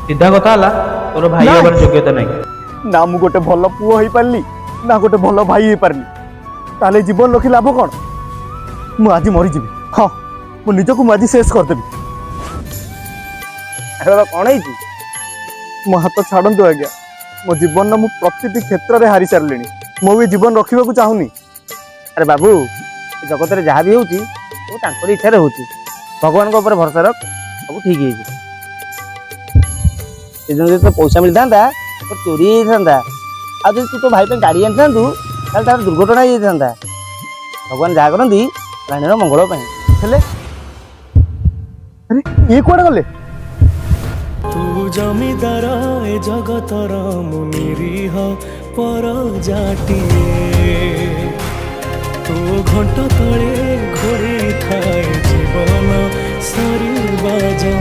सीधा कथा है तोर भाई नहीं। हमार योग्यता नहीं। ना मु गोटे भल पुओ हो पारली ना गोटे भल भाई हो पारली ताले जीवन रखी लाभ कौन मु आज मरीजी हाँ मु निजक मु आज शेष करदेवी अरे बाबा कौन है मो हाथ छाड़ू आज्ञा मो जीवन मु प्रति क्षेत्र में हारी सारे मो भी जीवन रखा चाहूनी अरे बाबू ए जगत में जहाँ भी होती सब इच्छा होती भगवान ऊपर भरोसा रख सब ठीक है तो पैसा मिलता तो चोरी होता आ तू तो भाई पे गाड़ी आनी था तार दुर्घटना हो जाता भगवान जहाँ करती प्राणीर मंगल हेले अरे ये कुआडे गले तू जमीदार ए जगतर मुनिरीह पर जाटिए तू घंट तले घोड़ी थाए जीवन सरी बाजे